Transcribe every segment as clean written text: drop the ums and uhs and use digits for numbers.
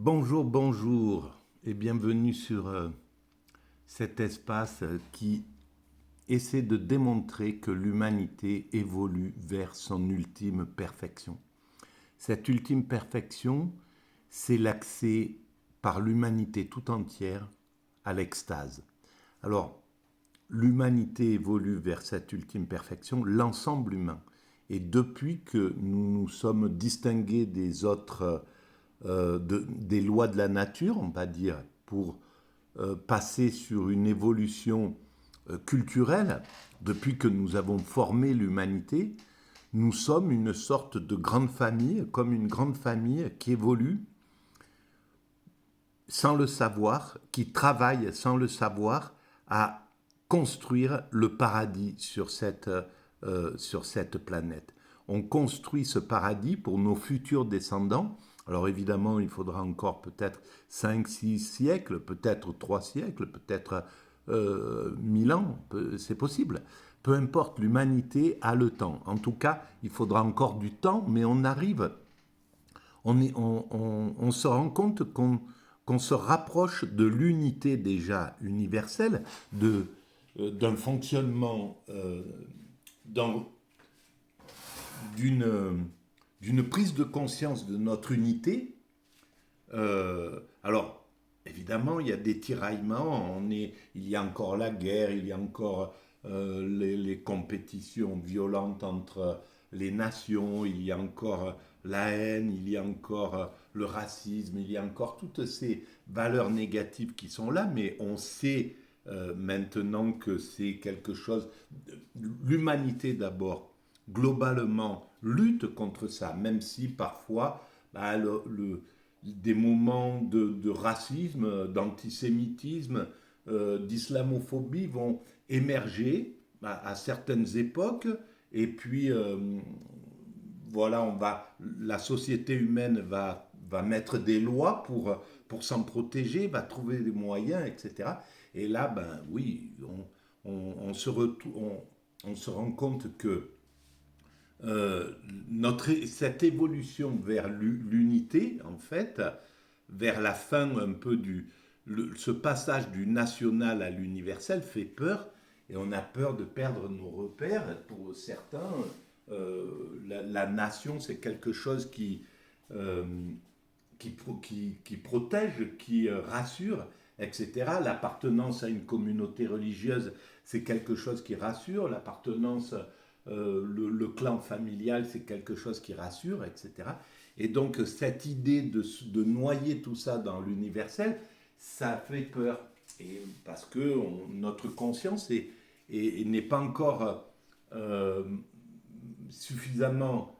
Bonjour, bonjour et bienvenue sur cet espace qui essaie de démontrer que l'humanité évolue vers son ultime perfection. Cette ultime perfection, c'est l'accès par l'humanité tout entière à l'extase. Alors, l'humanité évolue vers cette ultime perfection, l'ensemble humain. Et depuis que nous nous sommes distingués des autres des lois de la nature, on va dire, pour passer sur une évolution culturelle, depuis que nous avons formé l'humanité, nous sommes une sorte de grande famille, comme une grande famille qui évolue sans le savoir, qui travaille sans le savoir à construire le paradis sur cette planète. On construit ce paradis pour nos futurs descendants. Alors évidemment, il faudra encore peut-être 5, 6 siècles, peut-être 3 siècles, peut-être 1000 ans, c'est possible. Peu importe, l'humanité a le temps. En tout cas, il faudra encore du temps, mais on arrive, on se rend compte qu'on se rapproche de l'unité déjà universelle, d'un fonctionnement, d'une d'une prise de conscience de notre unité. Alors, évidemment, il y a des tiraillements, il y a encore la guerre, il y a encore les compétitions violentes entre les nations, il y a encore la haine, il y a encore le racisme, il y a encore toutes ces valeurs négatives qui sont là, mais on sait maintenant que c'est quelque chose. L'humanité d'abord, globalement, lutte contre ça, même si parfois bah, des moments de racisme, d'antisémitisme, d'islamophobie vont émerger à certaines époques, et puis voilà, la société humaine va mettre des lois pour s'en protéger, va trouver des moyens, etc. Et là, ben oui, on se rend compte que cette évolution vers l'unité, en fait, vers la fin un peu ce passage du national à l'universel fait peur, et on a peur de perdre nos repères. Pour certains, la nation, c'est quelque chose euh, qui protège, qui rassure, etc. L'appartenance à une communauté religieuse, c'est quelque chose qui rassure. L'appartenance, le clan familial, c'est quelque chose qui rassure, etc. Et donc, cette idée de noyer tout ça dans l'universel, ça fait peur. Et parce que notre conscience n'est pas encore suffisamment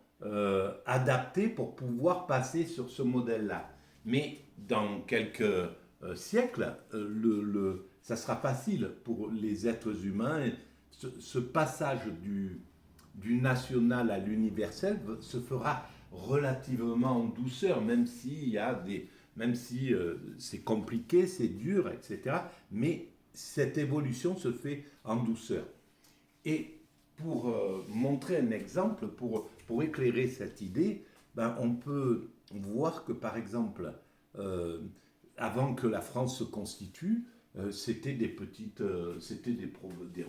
adapté pour pouvoir passer sur ce modèle-là. Mais dans quelques siècles, ça sera facile pour les êtres humains. Ce passage du national à l'universel se fera relativement en douceur, même si c'est compliqué, c'est dur, etc. Mais cette évolution se fait en douceur. Et pour montrer un exemple, pour éclairer cette idée, ben, on peut voir que, par exemple, euh, avant que la France se constitue, c'était des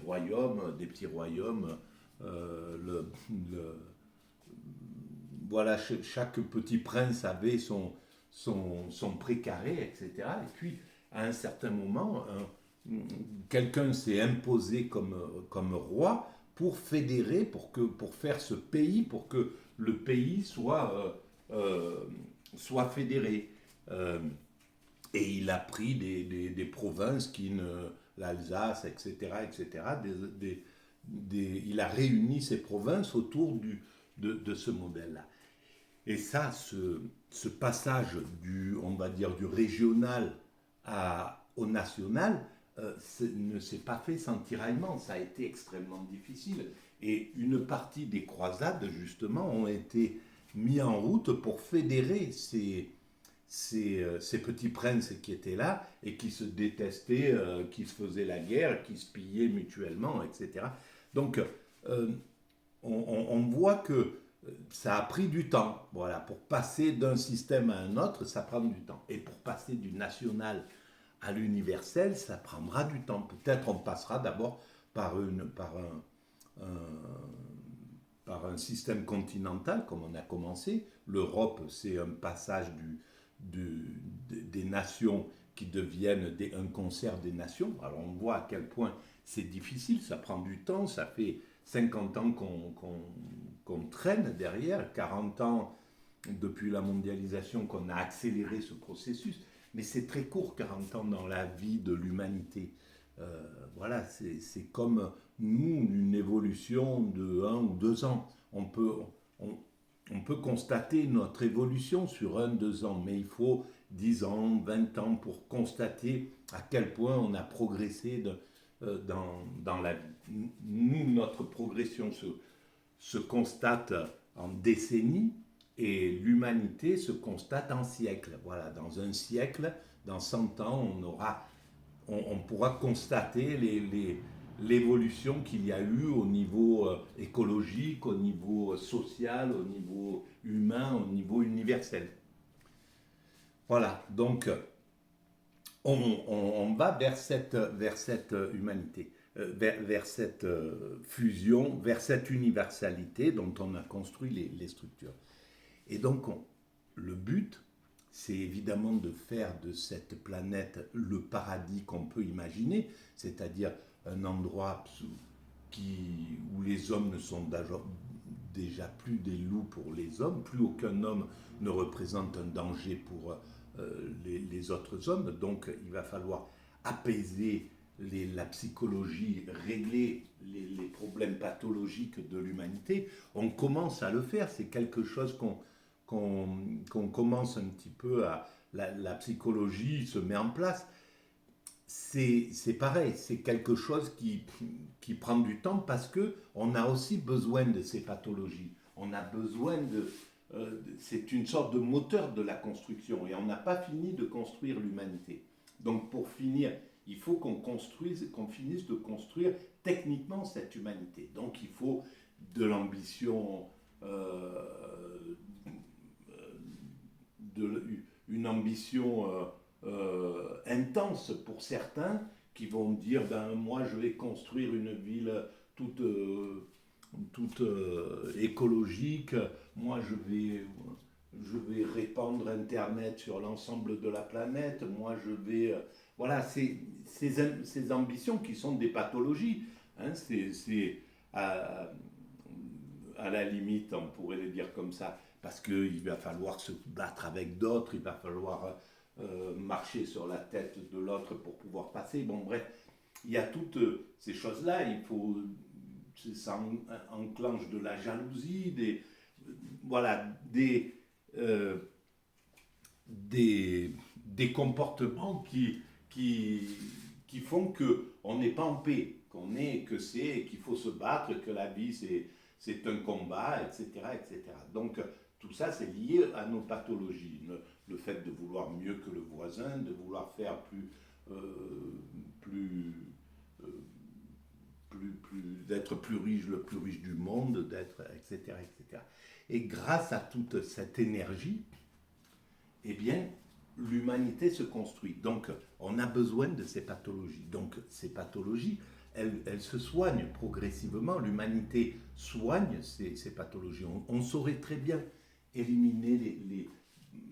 royaumes, des petits royaumes. euh, le, le- voilà, chaque petit prince avait son précaré, etc. Et puis, à un certain moment, quelqu'un s'est imposé comme roi pour fédérer, pour faire ce pays, pour que le pays soit fédéré. Euh, et il a pris des provinces l'Alsace, etc., etc. Il a réuni ces provinces autour de ce modèle-là. Et ça, ce passage on va dire, du régional au national, ne s'est pas fait sans tiraillement. Ça a été extrêmement difficile. Et une partie des croisades, justement, ont été mis en route pour fédérer ces petits princes qui étaient là et qui se détestaient, qui se faisaient la guerre, qui se pillaient mutuellement, etc. Donc, on voit que Ça a pris du temps. Voilà, pour passer d'un système à un autre, ça prend du temps. Et pour passer du national à l'universel, ça prendra du temps. Peut-être on passera d'abord un- par un système continental, comme on a commencé. L'Europe, c'est un passage des nations qui deviennent un concert des nations. Alors on voit à quel point c'est difficile, ça prend du temps, ça fait 50 ans qu'on traîne derrière, 40 ans depuis la mondialisation qu'on a accéléré ce processus, mais c'est très court, 40 ans dans la vie de l'humanité. Voilà, c'est comme nous, une évolution de 1 ou 2 ans. On, on peut constater notre évolution sur 1, 2 ans, mais il faut 10 ans, 20 ans pour constater à quel point on a progressé dans la vie. Nous, notre progression se constate en décennies et l'humanité se constate en siècles. Voilà, dans un siècle, dans 100 ans, on pourra constater l'évolution qu'il y a eu au niveau écologique, au niveau social, au niveau humain, au niveau universel. Voilà, donc on va vers cette humanité, vers cette fusion, vers cette universalité dont on a construit les structures. Et donc, le but, c'est évidemment de faire de cette planète le paradis qu'on peut imaginer, c'est-à-dire un endroit où les hommes ne sont déjà plus des loups pour les hommes, plus aucun homme ne représente un danger pour les autres hommes. Donc il va falloir apaiser la psychologie, régler les problèmes pathologiques de l'humanité. On commence à le faire, c'est quelque chose qu'on commence un petit peu à... La psychologie se met en place. C'est pareil, c'est quelque chose qui prend du temps parce qu'on a aussi besoin de ces pathologies. On a besoin c'est une sorte de moteur de la construction et on n'a pas fini de construire l'humanité. Donc pour finir, il faut qu'on finisse de construire techniquement cette humanité. Donc il faut de l'ambition, une ambition intense pour certains qui vont dire ben moi je vais construire une ville toute écologique, moi je vais répandre Internet sur l'ensemble de la planète, moi je vais... voilà, ces ambitions qui sont des pathologies. Hein, à la limite, on pourrait le dire comme ça, parce qu'il va falloir se battre avec d'autres, il va falloir marcher sur la tête de l'autre pour pouvoir passer. Bon, bref, il y a toutes ces choses-là, ça enclenche de la jalousie, voilà, euh, des comportements qui font qu'on n'est pas en paix, qu'il faut se battre, que la vie c'est un combat, etc., etc. Donc tout ça c'est lié à nos pathologies, le fait de vouloir mieux que le voisin, de vouloir faire plus, euh, d'être plus riche, le plus riche du monde, etc., etc. Et grâce à toute cette énergie, eh bien, l'humanité se construit. Donc, on a besoin de ces pathologies. Donc, ces pathologies, elles se soignent progressivement. L'humanité soigne ces pathologies. On saurait très bien éliminer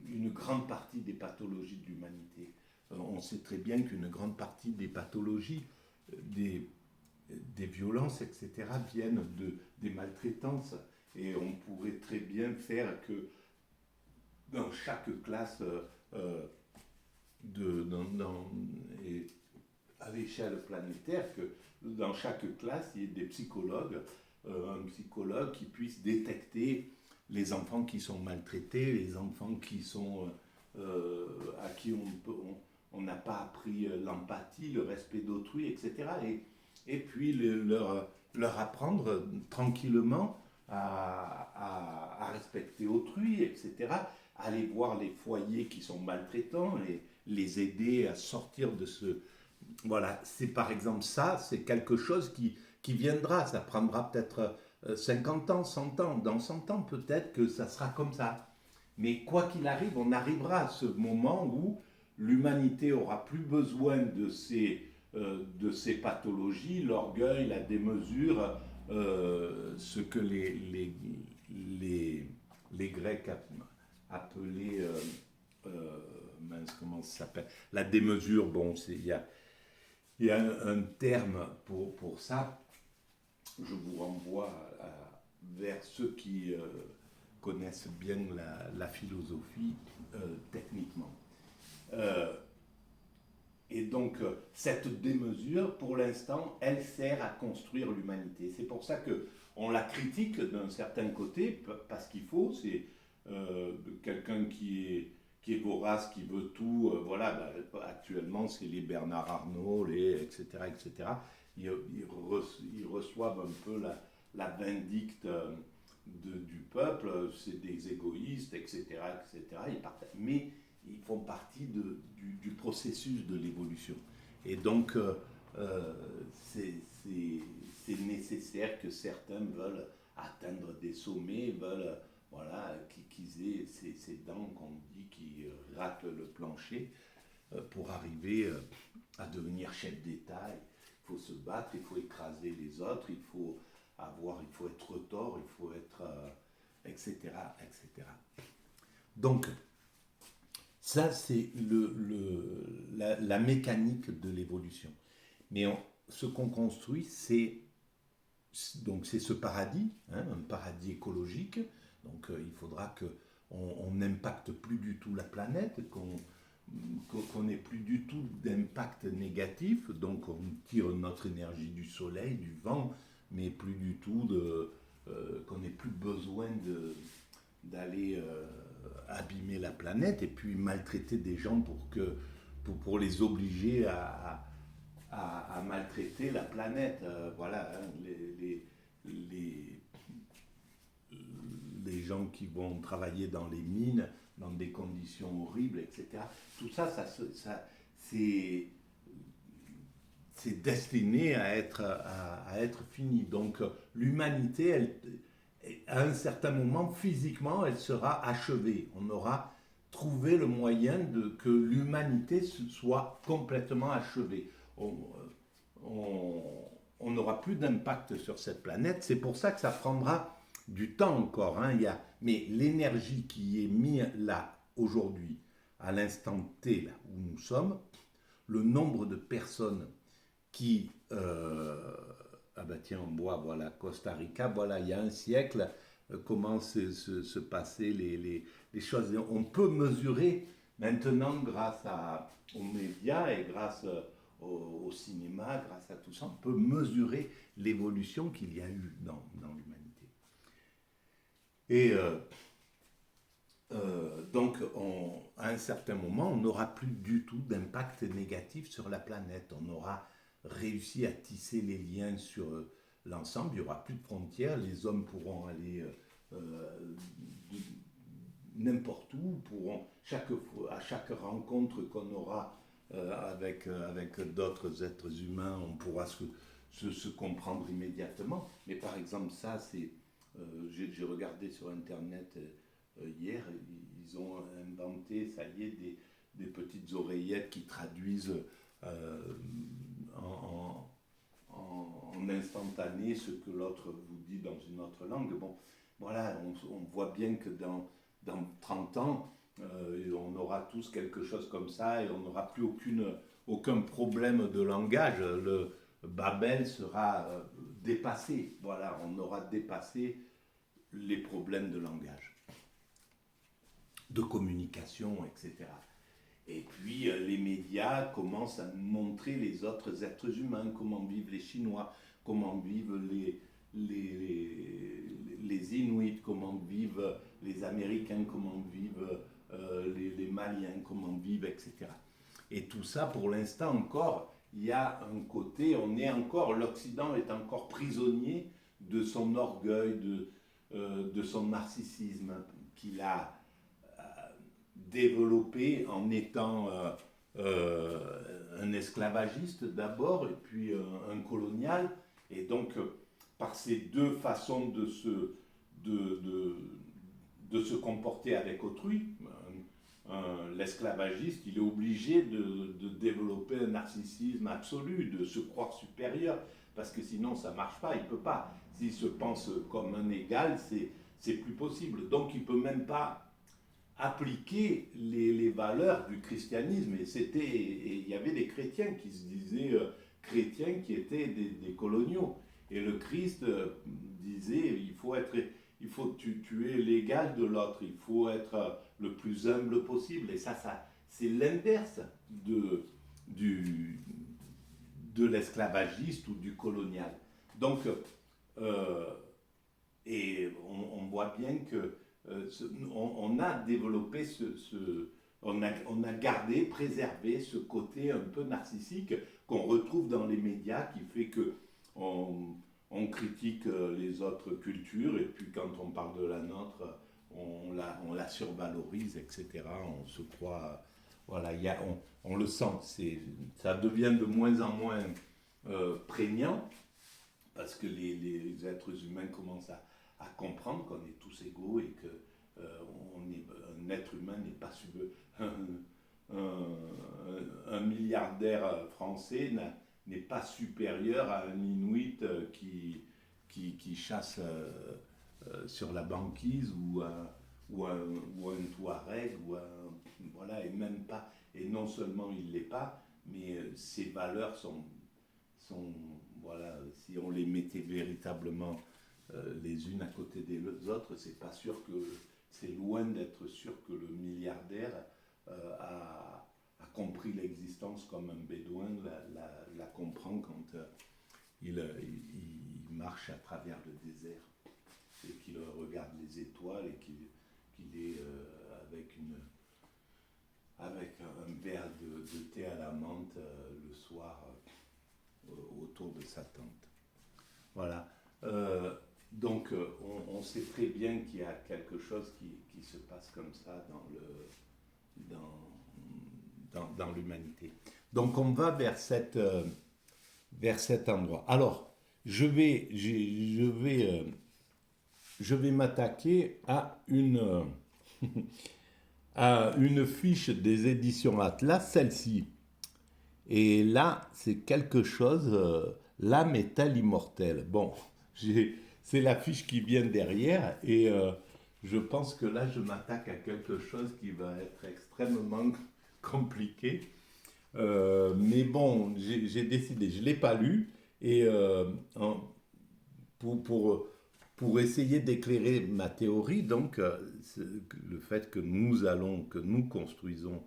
une grande partie des pathologies de l'humanité. On sait très bien qu'une grande partie des pathologies, des violences, etc., viennent des maltraitances. Et on pourrait très bien faire que dans chaque classe et à l'échelle planétaire, que dans chaque classe, il y ait des psychologues, un psychologue qui puisse détecter les enfants qui sont maltraités, les enfants à qui on n'a pas appris l'empathie, le respect d'autrui, etc. Et puis leur apprendre tranquillement à respecter autrui, etc. Aller voir les foyers qui sont maltraitants, les aider à sortir de ce... Voilà, c'est par exemple ça, c'est quelque chose qui viendra. Ça prendra peut-être 50 ans, 100 ans. Dans 100 ans, peut-être que ça sera comme ça. Mais quoi qu'il arrive, on arrivera à ce moment où l'humanité aura plus besoin de ces pathologies, l'orgueil, la démesure, ce que les Grecs appelaient, mince, comment ça s'appelle, la démesure. Bon, il y a un terme pour ça. Je vous renvoie vers ceux qui connaissent bien la philosophie techniquement. Euh, et donc, cette démesure, pour l'instant, elle sert à construire l'humanité. C'est pour ça que on la critique d'un certain côté, parce qu'il faut, c'est quelqu'un qui est vorace, qui veut tout. Voilà, bah, actuellement, c'est les Bernard Arnault, etc., etc. Ils reçoivent un peu la vindicte du peuple, c'est des égoïstes, etc., etc. Mais ils font partie du processus de l'évolution. Et donc, euh, c'est nécessaire que certains veulent atteindre des sommets, veulent voilà, qu'ils aient ces dents qu'on dit qui ratent le plancher pour arriver à devenir chef d'État. Il faut se battre, il faut écraser les autres, il faut être tort, il faut être, etc., etc. Donc, ça, c'est la mécanique de l'évolution. Mais ce qu'on construit, c'est ce paradis, hein, un paradis écologique. Donc, il faudra qu'on n'impacte plus du tout la planète, qu'on n'ait plus du tout d'impact négatif. Donc, on tire notre énergie du soleil, du vent, mais plus du tout qu'on n'ait plus besoin d'aller abîmer la planète et puis maltraiter des gens pour les obliger à maltraiter la planète. Voilà, hein, les, les gens qui vont travailler dans les mines, dans des conditions horribles, etc. Tout ça, c'est destiné à être fini. Donc l'humanité, à un certain moment, physiquement, elle sera achevée. On aura trouvé le moyen que l'humanité soit complètement achevée. On n'aura plus d'impact sur cette planète. C'est pour ça que ça prendra du temps encore. Hein. Mais l'énergie qui est mise là, aujourd'hui, à l'instant T, là où nous sommes, le nombre de personnes qui... ah bah tiens, on voit, voilà, Costa Rica, voilà, il y a un siècle, comment se passaient les choses. On peut mesurer maintenant, grâce aux médias et grâce au cinéma, grâce à tout ça, on peut mesurer l'évolution qu'il y a eu dans l'humanité. Et donc, à un certain moment, on n'aura plus du tout d'impact négatif sur la planète. On aura réussi à tisser les liens sur l'ensemble. Il n'y aura plus de frontières. Les hommes pourront aller n'importe où. À chaque rencontre qu'on aura avec d'autres êtres humains, on pourra se comprendre immédiatement. Mais par exemple, ça, j'ai regardé sur Internet hier, ils ont inventé, ça y est, des petites oreillettes qui traduisent euh, en, en instantané ce que l'autre vous dit dans une autre langue. Bon, voilà, on voit bien que dans 30 ans, on aura tous quelque chose comme ça et on n'aura plus aucun problème de langage. Le Babel sera dépassé. Voilà, on aura dépassé les problèmes de langage, de communication, etc. Et puis les médias commencent à montrer les autres êtres humains, comment vivent les Chinois, comment vivent les Inuits, comment vivent les Américains, comment vivent les Maliens, comment vivent, etc. Et tout ça, pour l'instant encore, il y a un côté, l'Occident est encore prisonnier de son orgueil, de son narcissisme qu'il a développé en étant un esclavagiste d'abord et puis un colonial. Et donc par ces deux façons de, de, de se comporter avec autrui. L'esclavagiste, il est obligé de développer un narcissisme absolu, de se croire supérieur, parce que sinon ça ne marche pas, il ne peut pas. S'il se pense comme un égal, c'est plus possible. Donc il ne peut même pas appliquer les valeurs du christianisme. Et il y avait des chrétiens qui se disaient chrétiens qui étaient des coloniaux. Et le Christ disait il faut tuer l'égal de l'autre, il faut être le plus humble possible. Et ça c'est l'inverse du, de l'esclavagiste ou du colonial. Donc, euh, et on voit bien que on a développé on a gardé, préservé ce côté un peu narcissique qu'on retrouve dans les médias qui fait que on critique les autres cultures et puis quand on parle de la nôtre, on la survalorise, etc. On se croit, voilà, on le sent, ça devient de moins en moins prégnant parce que les êtres humains commencent à comprendre qu'on est tous égaux et que un être humain n'est pas un milliardaire français n'est pas supérieur à un Inuit qui chasse sur la banquise ou un Touareg voilà, et même pas, et non seulement il l'est pas, mais ses valeurs sont voilà, si on les mettait véritablement les unes à côté des autres, c'est pas sûr que c'est loin d'être sûr que le milliardaire a compris l'existence comme un bédouin la comprend quand il marche à travers le désert et qu'il regarde les étoiles et qu'il est avec un verre de thé à la menthe le soir autour de sa tente. Voilà. Donc on sait très bien qu'il y a quelque chose qui se passe comme ça dans l'humanité. Donc on va vers cet endroit. Alors, je vais m'attaquer à une fiche des éditions Atlas, celle-ci. Et là, c'est quelque chose, l'âme est-elle immortelle? Bon, c'est la fiche qui vient derrière et je pense que là, je m'attaque à quelque chose qui va être extrêmement compliqué. Mais bon, j'ai décidé, je ne l'ai pas lu et pour, pour, pour essayer d'éclairer ma théorie, donc le fait que nous construisons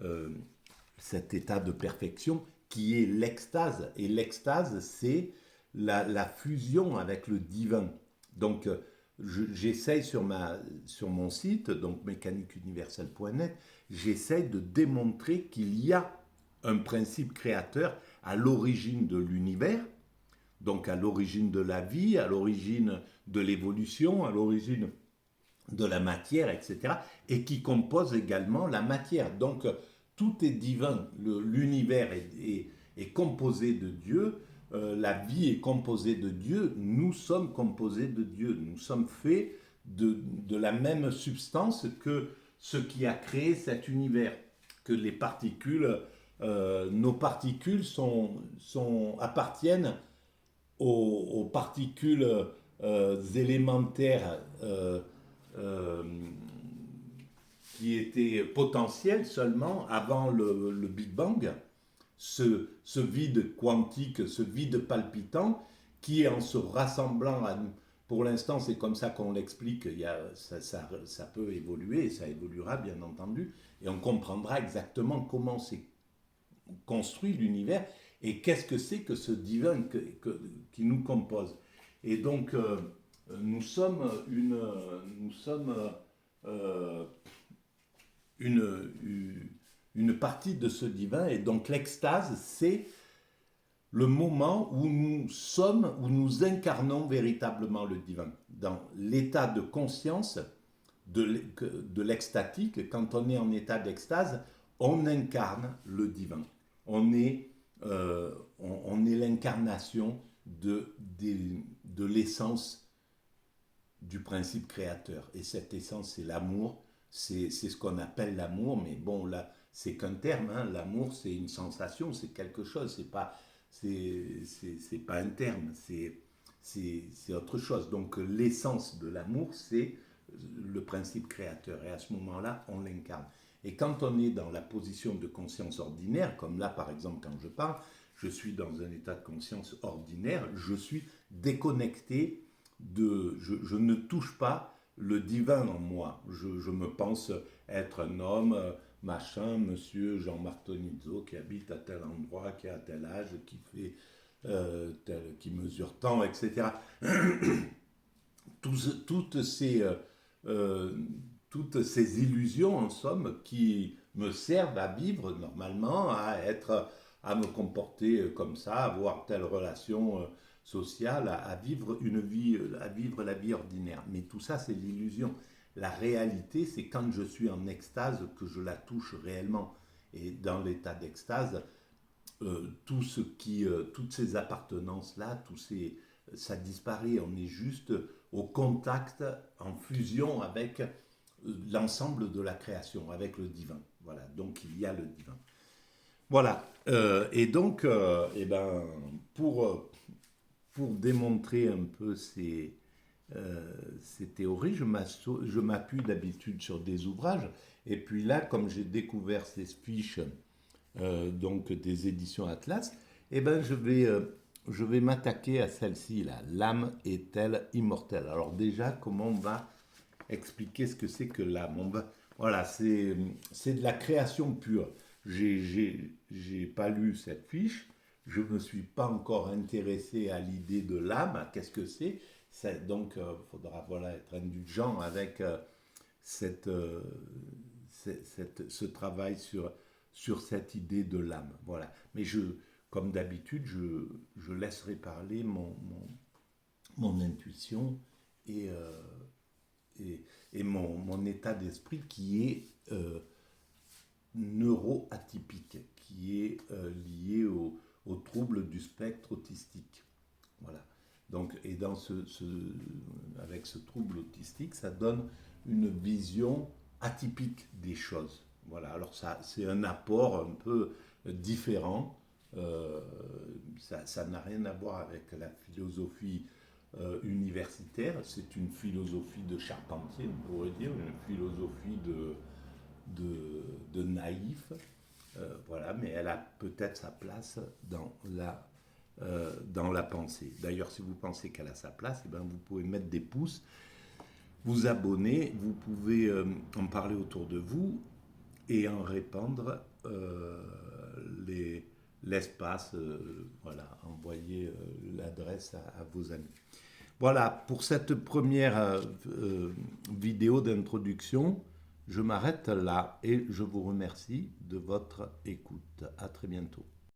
euh, cet état de perfection qui est l'extase. Et l'extase, c'est la fusion avec le divin. Donc, j'essaye sur mon site, donc mécaniqueuniverselle.net, j'essaye de démontrer qu'il y a un principe créateur à l'origine de l'univers, donc à l'origine de la vie, à l'origine de l'évolution, à l'origine de la matière, etc., et qui compose également la matière. Donc, tout est divin. L'univers est composé de Dieu, la vie est composée de Dieu, nous sommes composés de Dieu, nous sommes faits de la même substance que ce qui a créé cet univers, que les particules, nos particules appartiennent aux particules élémentaires euh, qui étaient potentielles seulement avant le Big Bang, ce vide quantique, ce vide palpitant, qui en se rassemblant à nous, pour l'instant c'est comme ça qu'on l'explique, ça peut évoluer, et ça évoluera bien entendu, et on comprendra exactement comment c'est construit l'univers, et qu'est-ce que c'est que ce divin qui nous compose. Et donc, nous sommes euh, une partie de ce divin, et donc l'extase, c'est le moment où où nous incarnons véritablement le divin. Dans l'état de conscience de l'extatique, quand on est en état d'extase, on incarne le divin. On est l'incarnation de l'essence du principe créateur. Et cette essence, c'est l'amour. C'est ce qu'on appelle l'amour, mais bon, là, c'est qu'un terme. Hein. L'amour, c'est une sensation, c'est quelque chose. C'est pas un terme, c'est autre chose. Donc, l'essence de l'amour, c'est le principe créateur. Et à ce moment-là, on l'incarne. Et quand on est dans la position de conscience ordinaire, comme là, par exemple, quand je parle, je suis dans un état de conscience ordinaire, je suis déconnecté je ne touche pas le divin en moi. Je me pense être un homme, machin, monsieur Jean-Marc Tonizzo, qui habite à tel endroit, qui a tel âge, qui fait qui mesure tant, etc. Toutes euh, toutes ces illusions, en somme, qui me servent à vivre normalement, à me comporter comme ça, à avoir telle relation sociale, à vivre une vie, à vivre la vie ordinaire. Mais tout ça, c'est l'illusion. La réalité, c'est quand je suis en extase que je la touche réellement. Et dans l'état d'extase, toutes ces appartenances-là, ça disparaît. On est juste au contact, en fusion avec l'ensemble de la création, avec le divin. Voilà, donc il y a le divin. Voilà, et donc, eh ben, pour démontrer un peu ces théories, je m'appuie d'habitude sur des ouvrages, et puis là, comme j'ai découvert ces fiches donc des éditions Atlas, eh ben, je vais m'attaquer à celle-ci, là. L'âme est-elle immortelle? Alors déjà, comment on va expliquer ce que c'est que l'âme? Voilà, c'est de la création pure. J'ai pas lu cette fiche, je ne me suis pas encore intéressé à l'idée de l'âme, qu'est-ce que c'est? Donc, il faudra voilà, être indulgent avec cette, ce travail sur cette idée de l'âme. Voilà. Mais comme d'habitude, je laisserai parler mon intuition et, et mon état d'esprit qui est neuroatypique, qui est lié au trouble du spectre autistique. Voilà. Donc, et avec ce trouble autistique, ça donne une vision atypique des choses. Voilà. Alors ça, c'est un apport un peu différent. Ça n'a rien à voir avec la philosophie universitaire. C'est une philosophie de charpentier, on pourrait dire, une philosophie de naïf. Voilà, mais elle a peut-être sa place dans la pensée. D'ailleurs, si vous pensez qu'elle a sa place, eh ben, vous pouvez mettre des pouces, vous abonner, vous pouvez en parler autour de vous et en répandre l'espace, voilà, envoyer l'adresse à vos amis. Voilà, pour cette première vidéo d'introduction, je m'arrête là et je vous remercie de votre écoute. À très bientôt.